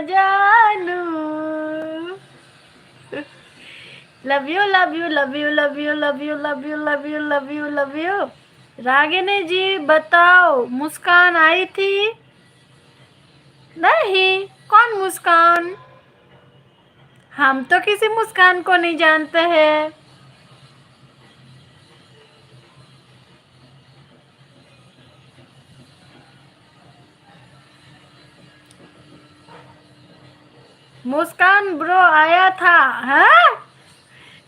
जानू। Love you love you love you love you love you love you love you love you love you. Ragini ji बताओ, मुस्कान आई थी? नहीं, कौन मुस्कान? हम तो किसी मुस्कान को नहीं जानते हैं। मुस्कान ब्रो आया था? हाँ,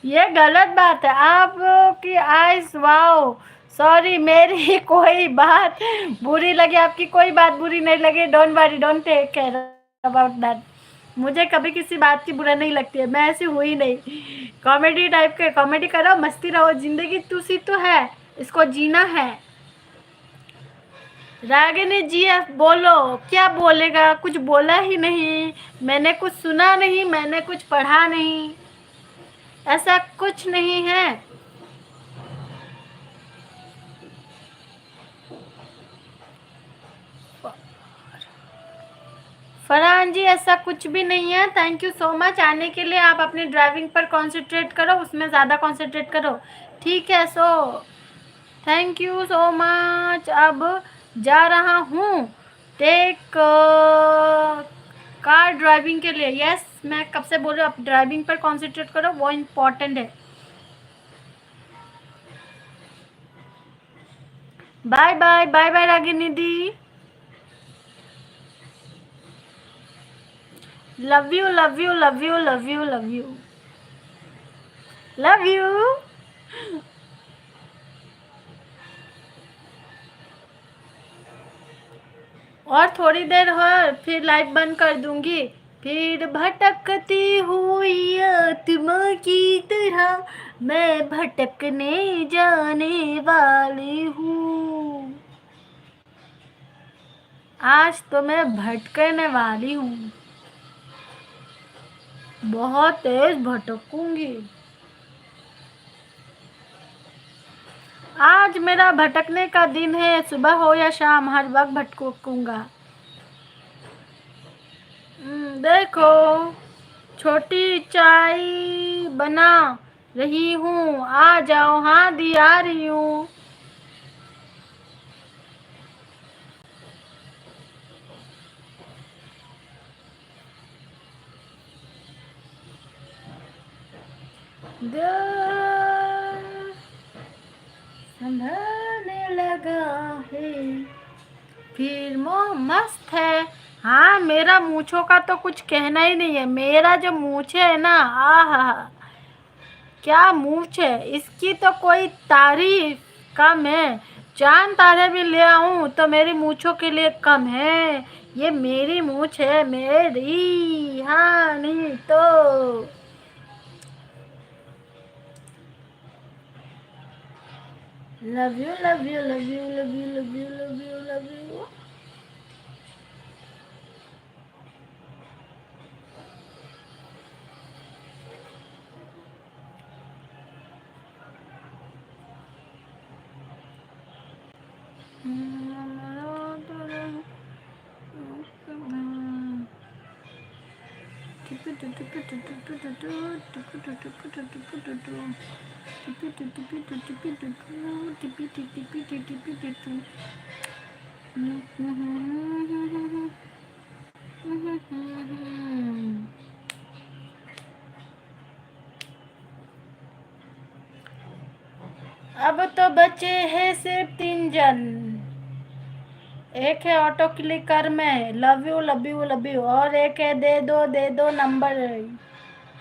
ये गलत बात है आपकी। आइस वाओ, सॉरी मेरी कोई बात बुरी लगी, आपकी कोई बात बुरी नहीं लगी, don't worry, don't take care about that. मुझे कभी किसी बात की बुरा नहीं लगती है, मैं ऐसी हुई नहीं। कॉमेडी टाइप के कॉमेडी करो, मस्ती रहो, जिंदगी तुसी तो है, इसको जीना है। रागिनी जी आप बोलो, क्या बोलेगा? कुछ बोला ही नहीं, मैंने कुछ सुना नहीं, मैंने कुछ पढ़ा नहीं, ऐसा कुछ नहीं है। फरहान जी ऐसा कुछ भी नहीं है। थैंक यू सो मच आने के लिए। आप अपनी ड्राइविंग पर कंसंट्रेट करो, उसमें ज़्यादा कंसंट्रेट करो, ठीक है? So thank you so much. अब जा रहा हूँ टेक कार ड्राइविंग के लिए। यस, मैं कब से बोल रही हूँ, आप ड्राइविंग पर कंसंट्रेट करो, वो इम्पोर्टेंट है। Bye bye bye bye Ragini di. Love you love you love you love you love you love you. और थोड़ी देर और फिर लाइट बंद कर दूंगी। फिर भटकती हुई आत्मा की तरह मैं भटकने जाने वाली हूँ। आज तो मैं भटकने वाली हूँ, बहुत तेज भटकूंगी। आज मेरा भटकने का दिन है, सुबह हो या शाम हर वक्त भटकूंगा। देखो, छोटी चाय बना रही हूँ, आ जाओ। हाँ दी, आ रही हूँ। संभलने लगा है, फिर मोह मस्त है। हाँ, मेरा मूछों का तो कुछ कहना ही नहीं है। मेरा जो मूछे है ना, आहा, क्या मूछ है इसकी, तो कोई तारीफ कम है। चांद तारे भी ले आऊं तो मेरी मूछों के लिए कम है। ये मेरी मूछ है, मेरी, हाँ नहीं तो। Love you love you love you love you love you love you love you. अब तो बचे हैं सिर्फ 3 जन। एक है ऑटो क्लिकर में love you love you love you, और एक है दे दो नंबर।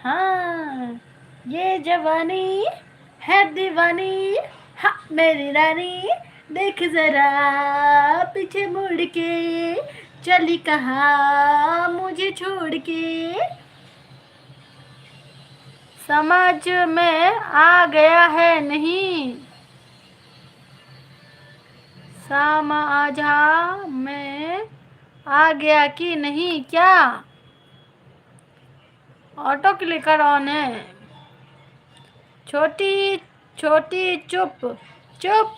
हाँ, ये जवानी है दीवानी, हाँ मेरी रानी, देख जरा पीछे मुड़ के, चली कहाँ मुझे छोड़ के। समझ में आ गया है नहीं? समझा में आ गया कि नहीं क्या? ऑटो क्लिकर ऑन है। छोटी छोटी चुप चुप